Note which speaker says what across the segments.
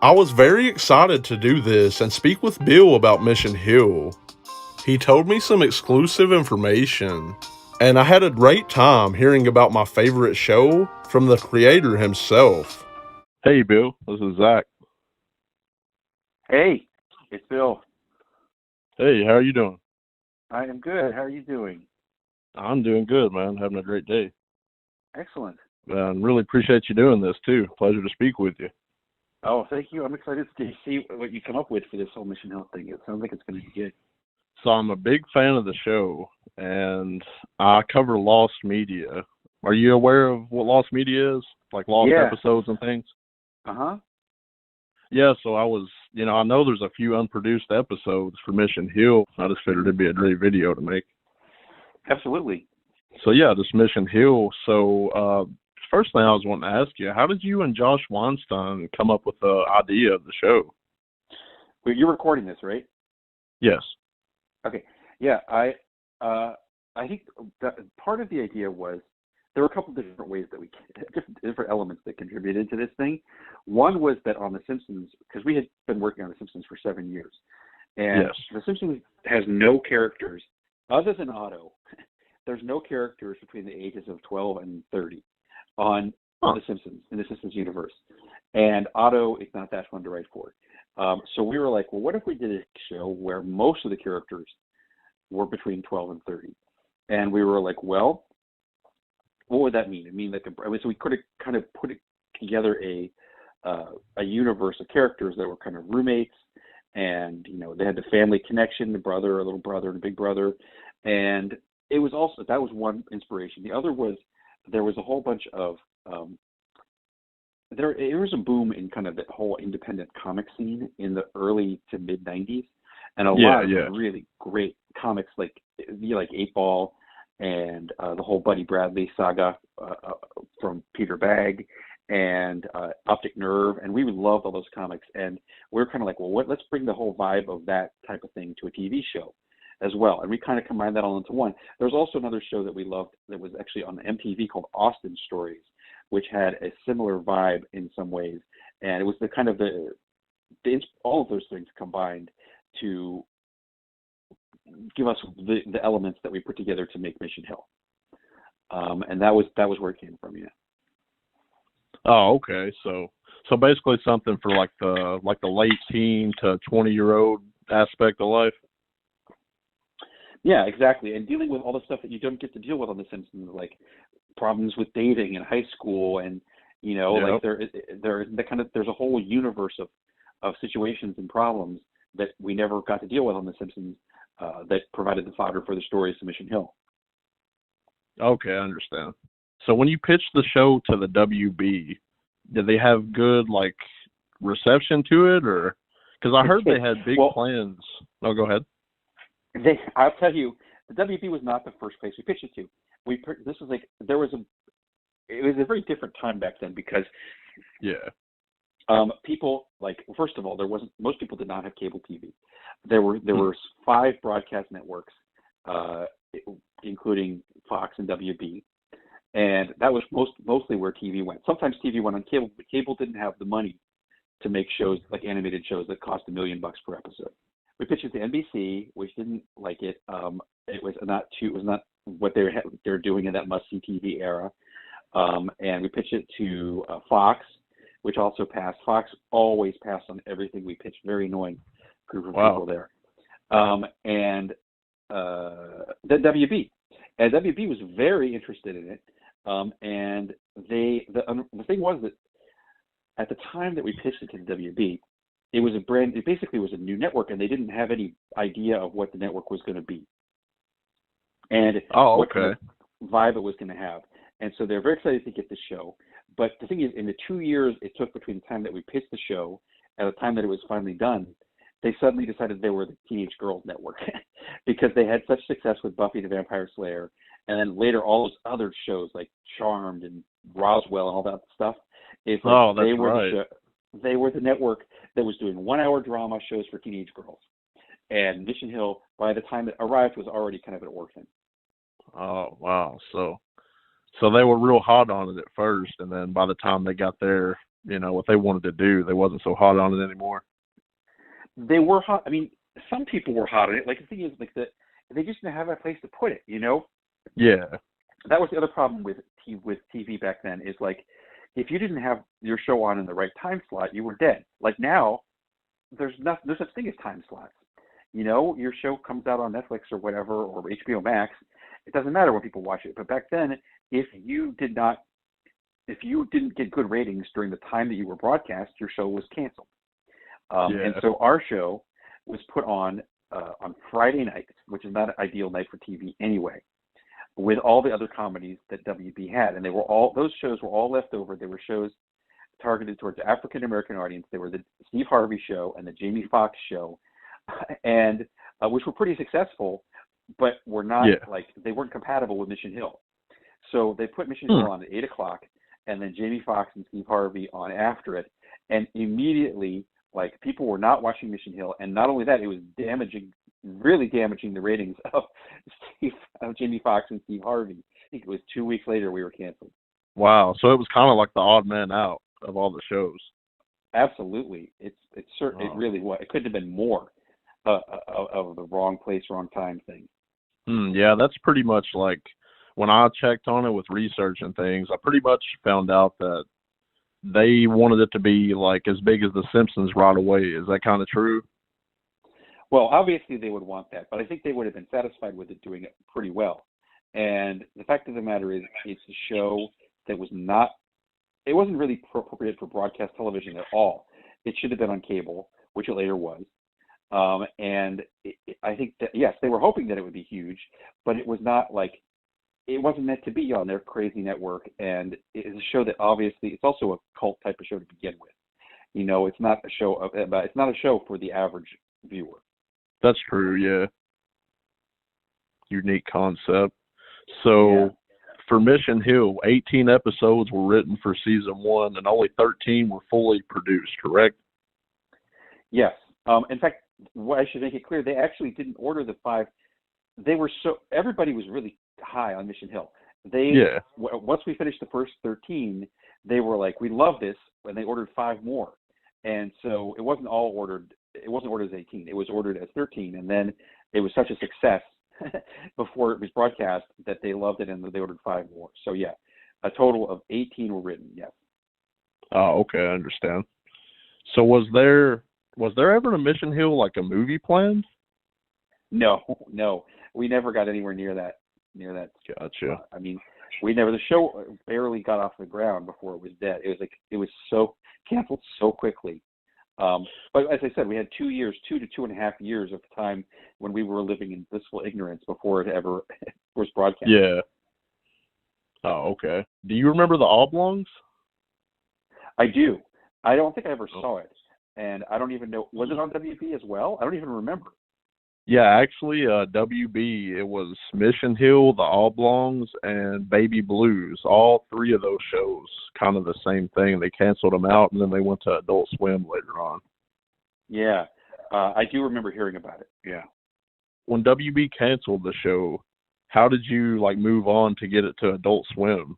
Speaker 1: I was very excited to do this and speak with Bill about Mission Hill. He told me some exclusive information, and I had a great time hearing about my favorite show from the creator himself. Hey, Bill, this is Zach.
Speaker 2: Hey, it's Bill.
Speaker 1: Hey, how are you doing?
Speaker 2: I am good. How are you doing?
Speaker 1: I'm doing good, man. Having a great day.
Speaker 2: Excellent.
Speaker 1: And really appreciate you doing this, too. Pleasure to speak with you.
Speaker 2: Oh, thank you. I'm excited to see what you come up with for this whole Mission Hill thing. It sounds like it's going to be good.
Speaker 1: So I'm a big fan of the show, and I cover lost media. Are you aware of what lost media is? Like lost episodes and things?
Speaker 2: Uh-huh.
Speaker 1: Yeah, so I know there's a few unproduced episodes for Mission Hill. I just figured it'd be a great video to make.
Speaker 2: Absolutely.
Speaker 1: So yeah, this Mission Hill. So first thing I was wanting to ask you, how did you and Josh Weinstein come up with the idea of the show?
Speaker 2: Well, you're recording this, right?
Speaker 1: Yes.
Speaker 2: Okay. Yeah, I think that part of the idea was there were a couple different ways that different elements that contributed to this thing. One was that on The Simpsons, because we had been working on The Simpsons for 7 years, and
Speaker 1: Yes.
Speaker 2: The Simpsons has no characters other than Otto. There's no characters between the ages of 12 and 30 on The Simpsons, in the Simpsons universe. And Otto is not that fun to write for. So we were like, well, what if we did a show where most of the characters were between 12 and 30? And we were like, well, what would that mean? It mean so we could have kind of put it together a universe of characters that were kind of roommates, and they had the family connection, the brother, a little brother, and a big brother, and it was also that was one inspiration. The other was there was a whole bunch of there was a boom in kind of the whole independent comic scene in the early to mid 90s, and a lot of really great comics like 8-Ball and the whole Buddy Bradley saga from Peter Bagg and Optic Nerve, and we would love all those comics. And we're kind of like, well, let's bring the whole vibe of that type of thing to a TV show as well. And we kind of combined that all into one. There's also another show that we loved that was actually on MTV called Austin Stories, which had a similar vibe in some ways. And it was the kind of all of those things combined to give us the elements that we put together to make Mission Hill. And that was where it came from, yeah.
Speaker 1: Oh, okay. So basically something for like the late teen to 20-year-old aspect of life.
Speaker 2: Yeah, exactly. And dealing with all the stuff that you don't get to deal with on The Simpsons, like problems with dating in high school, and like there's a whole universe of situations and problems that we never got to deal with on The Simpsons that provided the fodder for the stories of Mission Hill.
Speaker 1: Okay, I understand. So when you pitched the show to the WB, did they have good reception to it, or because I heard they had big plans? No, go ahead.
Speaker 2: I'll tell you, the WB was not the first place we pitched it to. It was a very different time back then because people first of all, most people did not have cable TV. There were 5 broadcast networks, including Fox and WB, and that was mostly where TV went. Sometimes TV went on cable, but cable didn't have the money to make shows like animated shows that cost $1 million per episode. We pitched it to NBC, which didn't like it. It was not what they're doing in that must-see TV era. And we pitched it to Fox, which also passed. Fox always passed on everything we pitched. Very annoying group of people there. And the WB. And WB was very interested in it. And the thing was that at the time that we pitched it to the WB, it basically was a new network, and they didn't have any idea of what the network was going to be. And what kind of vibe it was going to have. And so they're very excited to get the show. But the thing is, in the 2 years it took between the time that we pitched the show and the time that it was finally done, they suddenly decided they were the Teenage Girls Network because they had such success with Buffy the Vampire Slayer, and then later all those other shows like Charmed and Roswell and all that stuff. They were the network that was doing 1-hour drama shows for teenage girls. And Mission Hill, by the time it arrived, was already kind of an orphan.
Speaker 1: Oh, wow. So they were real hot on it at first, and then by the time they got their what they wanted to do. They wasn't so hot on it anymore.
Speaker 2: They were hot. I mean, some people were hot on it. Like, the thing is, like, they just didn't have a place to put it,
Speaker 1: Yeah.
Speaker 2: That was the other problem with TV back then, is like, if you didn't have your show on in the right time slot, you were dead. Like, now, there's no such thing as time slots. Your show comes out on Netflix or whatever, or HBO Max. It doesn't matter when people watch it. But back then, if you didn't get good ratings during the time that you were broadcast, your show was canceled. And so our show was put on Friday nights, which is not an ideal night for TV anyway, with all the other comedies that WB had. And those shows were all left over. They were shows targeted towards the African American audience. They were the Steve Harvey show and the Jamie Foxx show, and which were pretty successful, but were not they weren't compatible with Mission Hill. So they put Mission Hill on at 8 o'clock, and then Jamie Foxx and Steve Harvey on after it. And immediately, people were not watching Mission Hill. And not only that, it was really damaging the ratings of Jamie Foxx and Steve Harvey. I think it was 2 weeks later we were canceled.
Speaker 1: Wow. So it was kind of like the odd man out of all the shows.
Speaker 2: Absolutely. It really was. It couldn't have been more of the wrong place, wrong time thing.
Speaker 1: Yeah, that's pretty much like when I checked on it with research and things, I pretty much found out that they wanted it to be like as big as The Simpsons right away. Is that kind of true?
Speaker 2: Well, obviously they would want that, but I think they would have been satisfied with it doing it pretty well. And the fact of the matter is, it's a show that it wasn't really appropriate for broadcast television at all. It should have been on cable, which it later was. And I think that, yes, they were hoping that it would be huge, but it was not it wasn't meant to be on their crazy network. And it is a show that obviously, it's also a cult type of show to begin with. It's not a show it's not a show for the average viewer.
Speaker 1: That's true, yeah. Unique concept. So for Mission Hill, 18 episodes were written for season 1 and only 13 were fully produced, correct? Yes.
Speaker 2: In fact, I should make it clear, they actually didn't order the 5. Everybody was really high on Mission Hill. Once we finished the first 13, they were like, we love this, and they ordered 5 more. And so it wasn't all ordered. It wasn't ordered as 18. It was ordered as 13, and then it was such a success before it was broadcast that they loved it, and they ordered 5 more. So yeah, a total of 18 were written. Yes.
Speaker 1: Oh, okay, I understand. So was there ever a Mission Hill, like a movie planned?
Speaker 2: No. We never got anywhere near that.
Speaker 1: Gotcha.
Speaker 2: The show barely got off the ground before it was dead. It was so canceled so quickly. But as I said, we had 2 to 2.5 years of time when we were living in blissful ignorance before it ever was broadcast.
Speaker 1: Yeah. Oh, okay. Do you remember the Oblongs?
Speaker 2: I do. I don't think I ever saw it. And I don't even know, was it on WB as well? I don't even remember.
Speaker 1: Yeah, actually, WB, it was Mission Hill, the Oblongs, and Baby Blues. All 3 of those shows, kind of the same thing. They canceled them out, and then they went to Adult Swim later on.
Speaker 2: Yeah, I do remember hearing about it, yeah.
Speaker 1: When WB canceled the show, how did you, move on to get it to Adult Swim?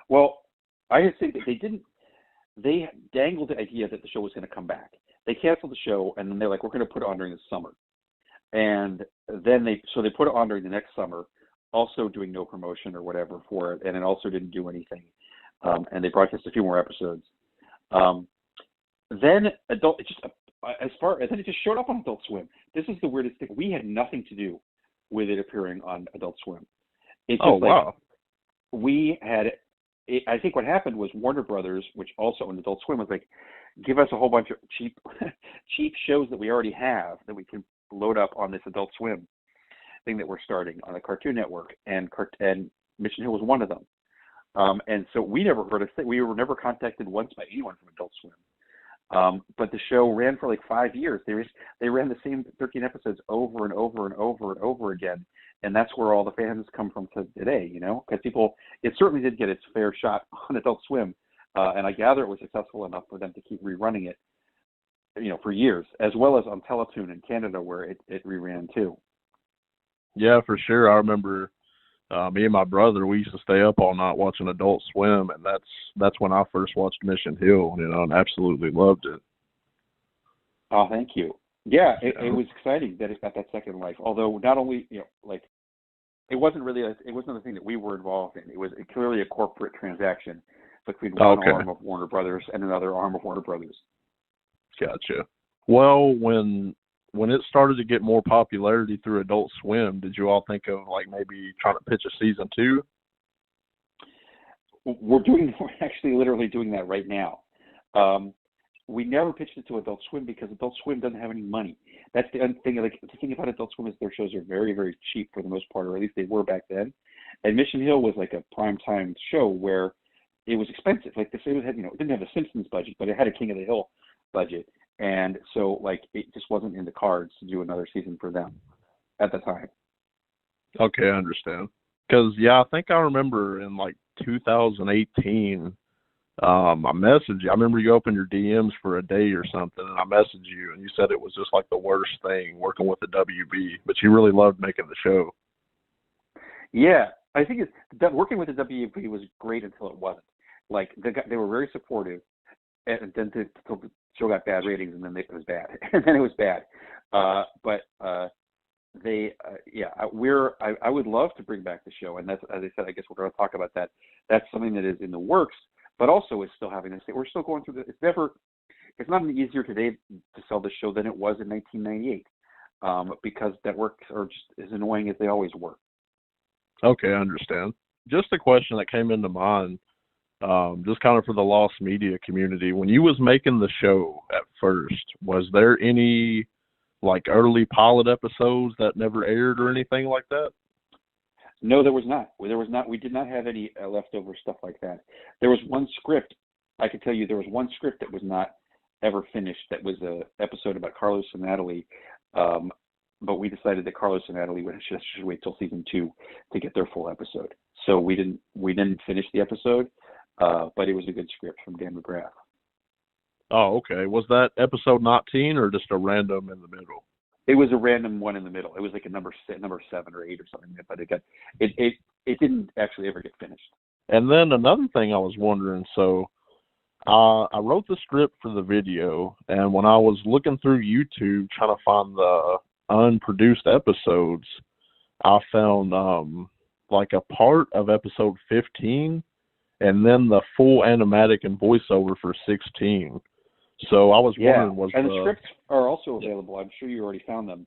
Speaker 2: Well, I think that they dangled the idea that the show was going to come back. They canceled the show, and then they're like, we're going to put it on during the summer. And then they put it on during the next summer, also doing no promotion or whatever for it, and it also didn't do anything. And they broadcast a few more episodes. Then it just showed up on Adult Swim. This is the weirdest thing. We had nothing to do with it appearing on Adult Swim.
Speaker 1: Wow.
Speaker 2: I think what happened was Warner Brothers, which also owned Adult Swim, was like, give us a whole bunch of cheap shows that we already have that we can load up on this Adult Swim thing that we're starting on the Cartoon Network, and Mission Hill was one of them. And so we never heard of it. We were never contacted once by anyone from Adult Swim. But the show ran for 5 years. They ran the same 13 episodes over and over and over and over again, and that's where all the fans come from today. Because it certainly did get its fair shot on Adult Swim. And I gather it was successful enough for them to keep rerunning it, for years, as well as on Teletoon in Canada, where it reran too.
Speaker 1: Yeah, for sure. I remember Me and my brother, we used to stay up all night watching Adult Swim, and that's when I first watched Mission Hill, and absolutely loved it.
Speaker 2: Oh, thank you. Yeah, it was exciting that it got that second life. Although not only, it wasn't a thing that we were involved in. It was clearly a corporate transaction between one arm of Warner Brothers and another arm of Warner Brothers.
Speaker 1: Gotcha. Well, when it started to get more popularity through Adult Swim, did you all think of maybe trying to pitch a season 2?
Speaker 2: We're actually literally doing that right now. We never pitched it to Adult Swim because Adult Swim doesn't have any money. That's the thing. The thing about Adult Swim is their shows are very, very cheap for the most part, or at least they were back then. And Mission Hill was like a primetime show where it was expensive. Like the same had, it didn't have a Simpsons budget, but it had a King of the Hill budget, and so it just wasn't in the cards to do another season for them at the time.
Speaker 1: Okay, I understand. Because I think I remember in 2018. I messaged you. I remember you opened your DMs for a day or something, and I messaged you, and you said it was just the worst thing working with the WB, but you really loved making the show.
Speaker 2: Yeah, I think working with the WB was great until it wasn't. They were very supportive, and then the show got bad ratings, and then it was bad, and then it was bad. I would love to bring back the show, and that's, as I said, I guess we're going to talk about that. That's something that is in the works. But also is still having to say, we're still going through it's not any easier today to sell the show than it was in 1998, because networks are just as annoying as they always were. Okay, I understand. Just a question that came into mind, just kind of for the lost media community. When you was making the show at first, was there any early pilot episodes that never aired or anything like that? No, there was not. We did not have any leftover stuff like that. There was one script. I can tell you there was one script that was not ever finished. That was an episode about Carlos and Natalie. But we decided that Carlos and Natalie should wait till season 2 to get their full episode. So we didn't finish the episode, but it was a good script from Dan McGrath. Oh, okay. Was that episode 19 or just a random in the middle? It was a random one in the middle. It was a number 7 or 8 or something, but it didn't actually ever get finished. And then another thing I was wondering, so I wrote the script for the video, and when I was looking through YouTube trying to find the unproduced episodes, I found a part of episode 15, and then the full animatic and voiceover for 16. So I was wondering, the scripts are also available. I'm sure you already found them.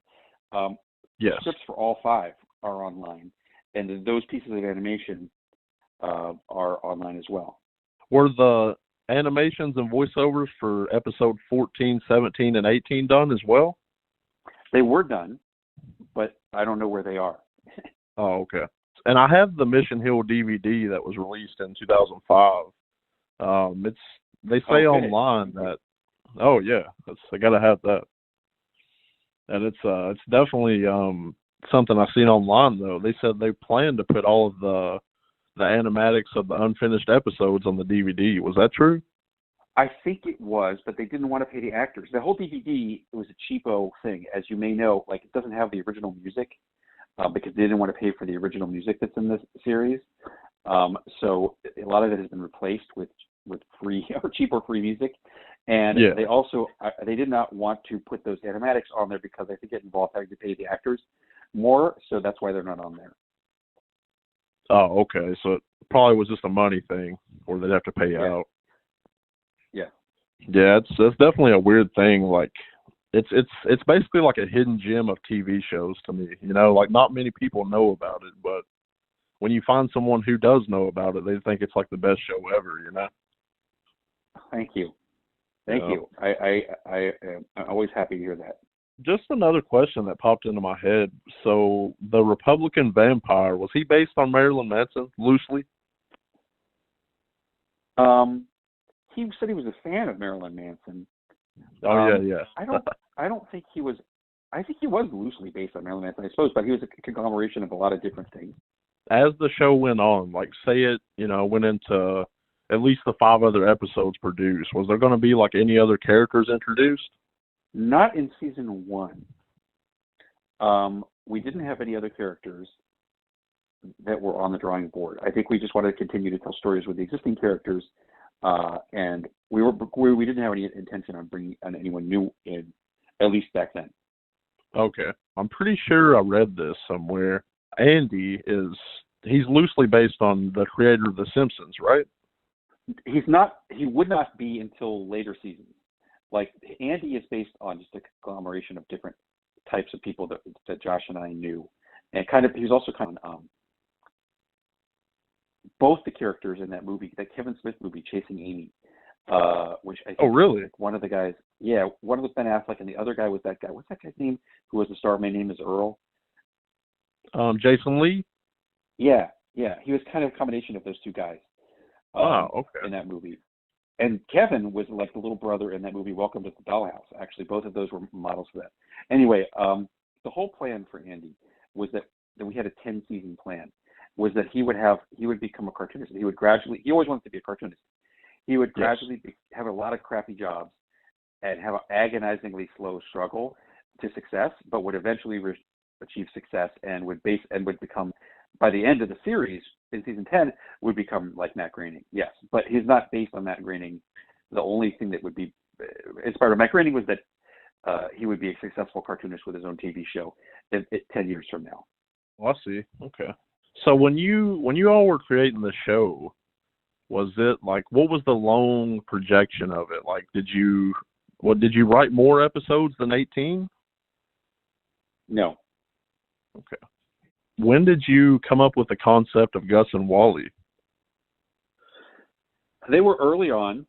Speaker 2: Yes. The scripts for all 5 are online, and those pieces of animation are online as well. Were the animations and voiceovers for episode 14, 17, and 18 done as well? They were done, but I don't know where they are. Oh, okay. And I have the Mission Hill DVD that was released in 2005. They say online that. Oh yeah, I gotta have that. And it's definitely something I've seen online though. They said they plan to put all of the animatics of the unfinished episodes on the DVD. Was that true? I think it was, but they didn't want to pay the actors. The whole DVD was a cheapo thing, as you may know. It doesn't have the original music because they didn't want to pay for the original music that's in this series. So a lot of it has been replaced with free or cheaper free music. And they did not want to put those animatics on there because I think it involved having to pay the actors more, so that's why they're not on there. Oh, okay. So it probably was just a money thing, or they'd have to pay out. Yeah. Yeah, it's definitely a weird thing. It's basically like a hidden gem of TV shows to me. Not many people know about it, but when you find someone who does know about it, they think it's the best show ever. Thank you. Thank you. I'm always happy to hear that. Just another question that popped into my head. So the Republican vampire, was he based on Marilyn Manson loosely? He said he was a fan of Marilyn Manson. Oh yeah. I don't think he was. I think he was loosely based on Marilyn Manson, I suppose, but he was a conglomeration of a lot of different things. As the show went on, say it, went into at least the 5 other episodes produced, was there going to be any other characters introduced? Not in season 1. We didn't have any other characters. that were on the drawing board. I think we just wanted to continue to tell stories with the existing characters, and we didn't have any intention on bringing on anyone new in, at least back then.
Speaker 1: Okay. I'm pretty sure I read this somewhere. Andy he's loosely based on the creator of The Simpsons, right?
Speaker 2: He's not. He would not be until later seasons. Like, Andy is based on just a conglomeration of different types of people that Josh and I knew, and he's also kind of both the characters in that movie, that Kevin Smith movie, Chasing Amy, which I think
Speaker 1: really?
Speaker 2: One of the guys, one was Ben Affleck, and the other guy was that guy. What's that guy's name? Who was the star? My Name Is Earl.
Speaker 1: Jason Lee.
Speaker 2: Yeah. He was kind of a combination of those two guys.
Speaker 1: Okay.
Speaker 2: In that movie. And Kevin was like the little brother in that movie, Welcome to the Dollhouse. Actually, both of those were models for that. Anyway, the whole plan for Andy was that we had a 10-season plan, was that he would become a cartoonist. He always wanted to be a cartoonist. He would gradually have a lot of crappy jobs and have an agonizingly slow struggle to success, but would eventually achieve success and would become, by the end of the series, in season 10, would become like Matt Groening. Yes, but he's not based on Matt Groening. The only thing that would be inspired by Matt Groening was that he would be a successful cartoonist with his own TV show 10 years from now.
Speaker 1: Well, I see. Okay. So when you all were creating the show, was it like, what was the long projection of it? Like, did you write more episodes than 18?
Speaker 2: No.
Speaker 1: Okay. When did you come up with the concept of Gus and Wally?
Speaker 2: They were early on.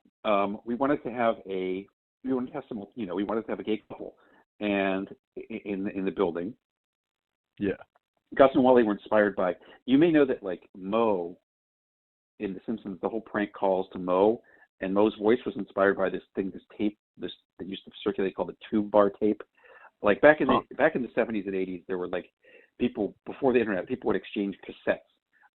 Speaker 2: We wanted to have a gay couple, and in the building.
Speaker 1: Yeah.
Speaker 2: Gus and Wally were inspired by. You may know that, like, Moe in The Simpsons, the whole prank calls to Moe, and Moe's voice was inspired by this tape, that used to circulate called the tube bar tape. Like back in the 70s and 80s, there were like people before the internet. People would exchange cassettes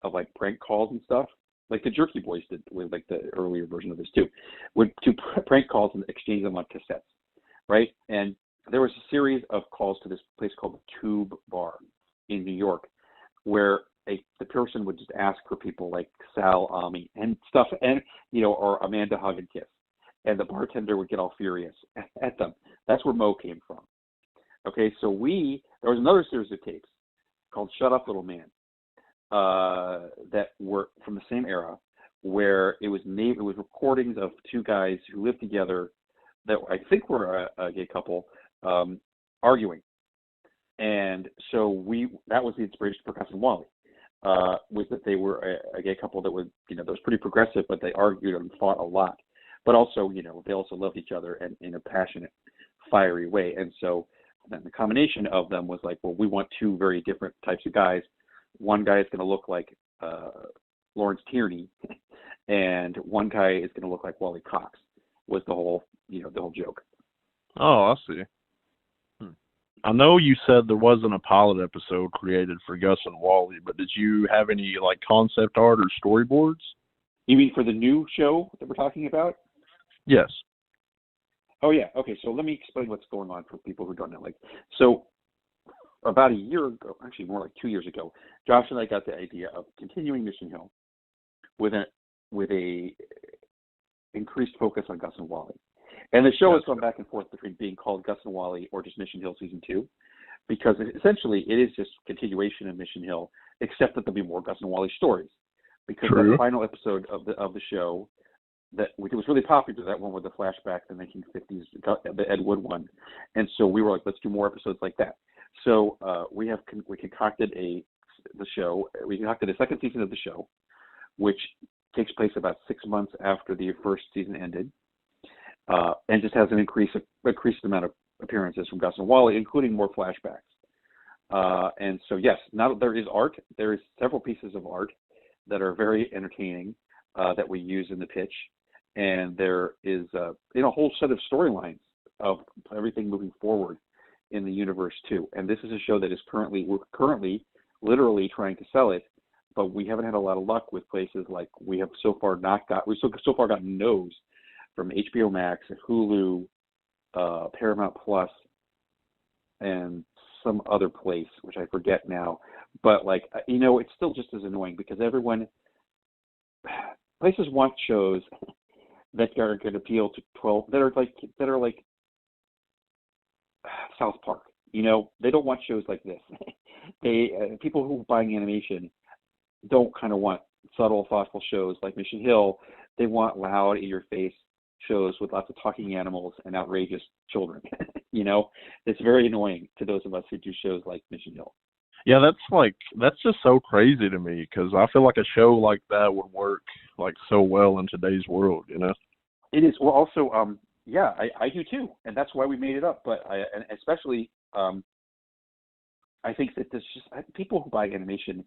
Speaker 2: of like prank calls and stuff, like the Jerky Boys did with like the earlier version of this too. Would do prank calls and exchange them on cassettes, right? And there was a series of calls to this place called the Tube Bar in New York, where the person would just ask for people like Sal, Ami, and stuff, and or Amanda, hug and kiss, and the bartender would get all furious at them. That's where Moe came from. Okay, so there was another series of tapes called Shut Up Little Man that were from the same era, where it was recordings of two guys who lived together that I think were a gay couple arguing. And so that was the inspiration for Gus and Wally, was that they were a gay couple that was pretty progressive, but they argued and fought a lot. But also, they also loved each other and in a passionate, fiery way. And so then the combination of them was like, well, we want two very different types of guys. One guy is going to look like Lawrence Tierney, and one guy is going to look like Wally Cox. Was the whole joke.
Speaker 1: Oh, I see. I know you said there wasn't a pilot episode created for Gus and Wally, but did you have any like concept art or storyboards?
Speaker 2: You mean for the new show that we're talking about?
Speaker 1: Yes.
Speaker 2: Oh yeah. Okay. So let me explain what's going on for people who don't know. So about a year ago, actually more like 2 years ago, Josh and I got the idea of continuing Mission Hill with a increased focus on Gus and Wally. And the show has gone back and forth between being called Gus and Wally or just Mission Hill Season 2, because essentially it is just continuation of Mission Hill, except that there'll be more Gus and Wally stories. Because the final episode of the show, which was really popular, that one with the flashback, the 1950s, the Ed Wood one. And so we were like, let's do more episodes like that. So we concocted a second season of the show, which takes place about 6 months after the first season ended. And just has an increased amount of appearances from Gus and Wally, including more flashbacks. And so, yes, now there is art. There is several pieces of art that are very entertaining that we use in the pitch. And there is a whole set of storylines of everything moving forward in the universe too. And this is a show that we're currently literally trying to sell it, but we haven't had a lot of luck with places like we've so far gotten no's from HBO Max, Hulu, Paramount Plus, and some other place, which I forget now. But like, it's still just as annoying because places want shows that are going to appeal to 12 that are like South Park. They don't want shows like this. People who are buying animation don't kind of want subtle, thoughtful shows like Mission Hill. They want loud, in-your-face shows with lots of talking animals and outrageous children. It's very annoying to those of us who do shows like Mission Hill.
Speaker 1: Yeah, that's just so crazy to me because I feel like a show like that would work like so well in today's world.
Speaker 2: It is. Well, also, yeah, I do too, and that's why we made it up. But and especially, I think that people who buy animation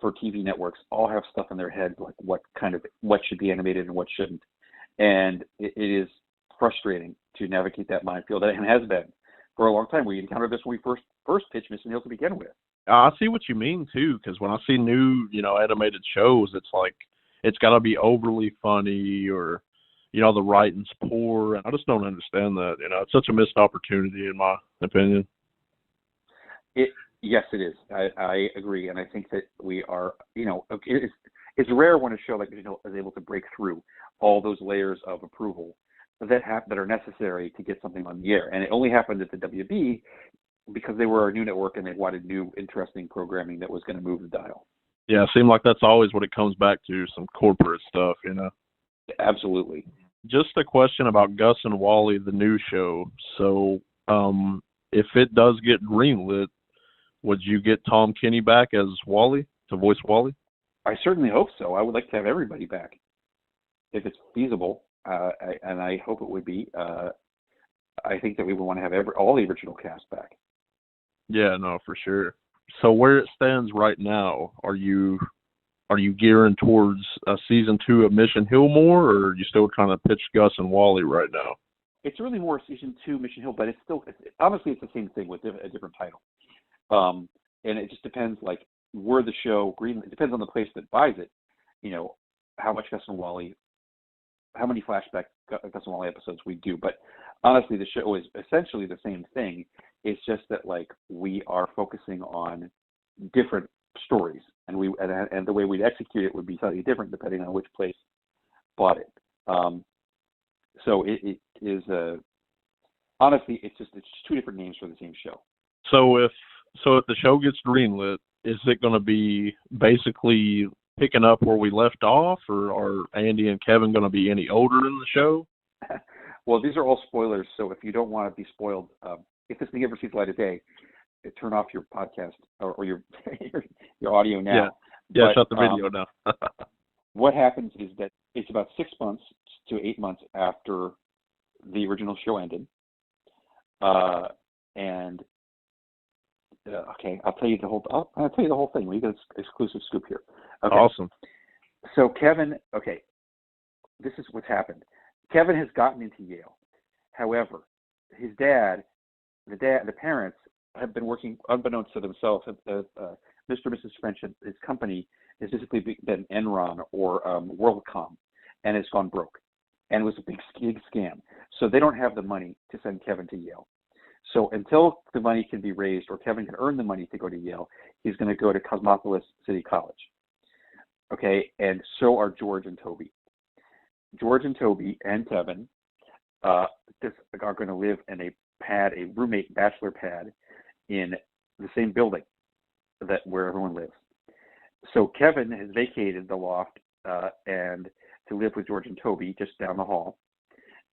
Speaker 2: for TV networks all have stuff in their head like what should be animated and what shouldn't, and it is frustrating to navigate that minefield, and has been for a long time. We encountered this when we first pitched Mission Hill to begin with.
Speaker 1: I see what you mean too, because when I see new, animated shows, it's like it's got to be overly funny or, the writing's poor, and I just don't understand that. It's such a missed opportunity in my opinion.
Speaker 2: Yes, it is. I agree, and I think that we are, it's rare when a show like Mission Hill is able to break through all those layers of approval that are necessary to get something on the air, and it only happened at the WB because they were a new network and they wanted new, interesting programming that was going to move the dial.
Speaker 1: Yeah, it seemed like that's always what it comes back to, some corporate stuff,
Speaker 2: Absolutely.
Speaker 1: Just a question about Gus and Wally, the new show. So, if it does get greenlit, would you get Tom Kenny back as Wally, to voice Wally?
Speaker 2: I certainly hope so. I would like to have everybody back if it's feasible, and I hope it would be. I think that we would want to have all the original cast back.
Speaker 1: Yeah, no, for sure. So where it stands right now, are you gearing towards season 2 of Mission Hill more, or are you still trying to pitch Gus and Wally right now?
Speaker 2: It's really more season 2 Mission Hill, but honestly it's the same thing with a different title. And it just depends, like where the show it depends on the place that buys it. How much Gus and Wally, how many flashback Gus and Wally episodes we do. But honestly, the show is essentially the same thing. It's just that like we are focusing on different stories, and the way we'd execute it would be slightly different depending on which place bought it. So it is honestly it's two different names for the same show.
Speaker 1: So if the show gets greenlit, is it going to be basically picking up where we left off, or are Andy and Kevin going to be any older in the show?
Speaker 2: Well, these are all spoilers, so if you don't want to be spoiled, if this thing ever sees the light of day, turn off your podcast or your audio now.
Speaker 1: Yeah, shut the video now.
Speaker 2: What happens is that it's about 6 months to 8 months after the original show ended, okay, I'll tell you the whole thing. We got an exclusive scoop here. Okay.
Speaker 1: Awesome.
Speaker 2: So Kevin, okay, this is what's happened. Kevin has gotten into Yale. However, his dad, the parents have been working unbeknownst to themselves. Mr. and Mrs. French, his company has basically been Enron or WorldCom, and it's gone broke. And it was a big scam. So they don't have the money to send Kevin to Yale. So until the money can be raised or Kevin can earn the money to go to Yale, he's going to go to Cosmopolis City College. Okay, and so are George and Toby. George and Toby and Kevin are going to live in a roommate bachelor pad in the same building where everyone lives. So Kevin has vacated the loft and to live with George and Toby just down the hall.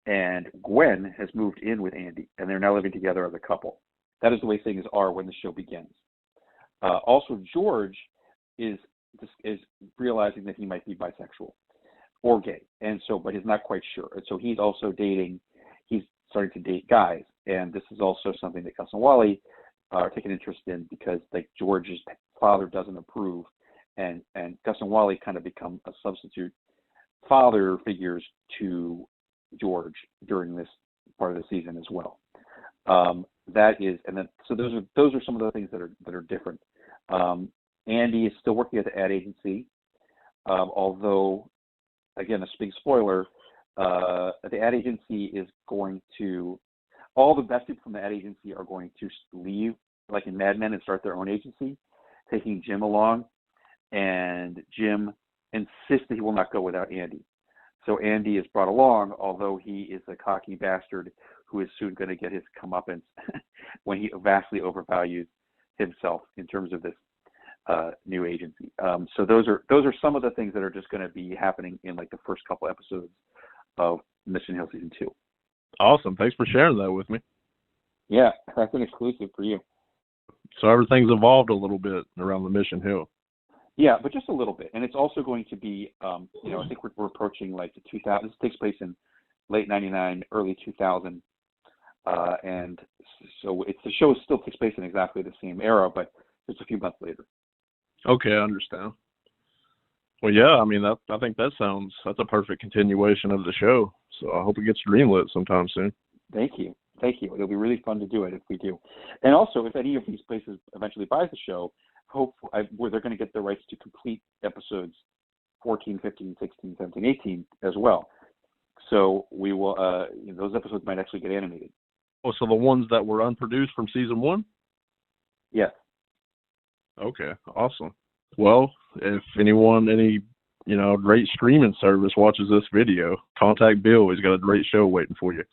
Speaker 2: And Gwen has moved in with Andy, and they're now living together as a couple. That is the way things are when the show begins. Also, George is realizing that he might be bisexual or gay, but he's not quite sure. And so he's starting to date guys, and this is also something that Gus and Wally are taking interest in because like George's father doesn't approve, and Gus and Wally kind of become a substitute father figures to George during this part of the season as well. So those are some of the things that are different. Andy is still working at the ad agency, although again, a big spoiler. The ad agency is going to all the best people from the ad agency are going to leave like in Mad Men, and start their own agency, taking Jim along, and Jim insists that he will not go without Andy. So Andy is brought along, although he is a cocky bastard who is soon going to get his comeuppance when he vastly overvalues himself in terms of this new agency. So those are some of the things that are just going to be happening in like the first couple episodes of Mission Hill season 2.
Speaker 1: Awesome. Thanks for sharing that with me.
Speaker 2: Yeah, that's an exclusive for you.
Speaker 1: So everything's evolved a little bit around the Mission Hill.
Speaker 2: Yeah, but just a little bit. And it's also going to be, I think we're approaching like the 2000. This takes place in late 99, early 2000. And so the show still takes place in exactly the same era, but just a few months later.
Speaker 1: Okay, I understand. Well, yeah, I mean, I think that's a perfect continuation of the show. So I hope it gets greenlit sometime soon.
Speaker 2: Thank you. It'll be really fun to do it if we do. And also, if any of these places eventually buys the show, where they're going to get the rights to complete episodes 14, 15, 16, 17, 18 as well. So we will, those episodes might actually get animated.
Speaker 1: Oh, so the ones that were unproduced from season 1?
Speaker 2: Yes.
Speaker 1: Okay, awesome. Well, if anyone, any great streaming service watches this video, contact Bill. He's got a great show waiting for you.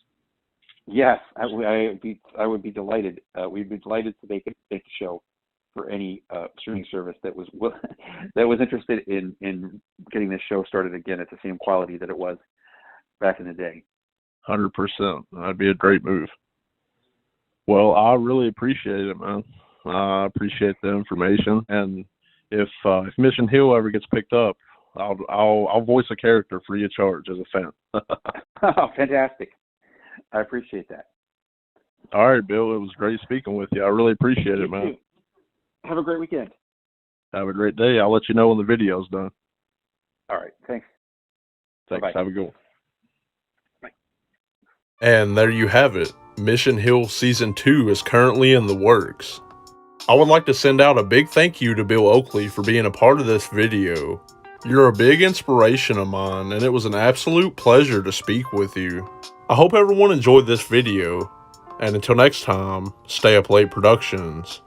Speaker 2: Yes, I would be delighted. We'd be delighted to make the show for any streaming service that was interested in getting this show started again at the same quality that it was back in the day.
Speaker 1: 100%. That'd be a great move. Well, I really appreciate it, man. I appreciate the information, and if Mission Hill ever gets picked up, I'll voice a character free of charge as a fan.
Speaker 2: Oh, fantastic! I appreciate that.
Speaker 1: All right, Bill. It was great speaking with you. I really appreciate it, man.
Speaker 2: Too. Have a great weekend.
Speaker 1: Have a great day. I'll let you know when the video's done.
Speaker 2: All right. Thanks.
Speaker 1: Thanks.
Speaker 2: Bye-bye.
Speaker 1: Have a good one.
Speaker 2: Bye.
Speaker 1: And there you have it. Mission Hill Season 2 is currently in the works. I would like to send out a big thank you to Bill Oakley for being a part of this video. You're a big inspiration of mine, and it was an absolute pleasure to speak with you. I hope everyone enjoyed this video, and until next time, stay up late productions.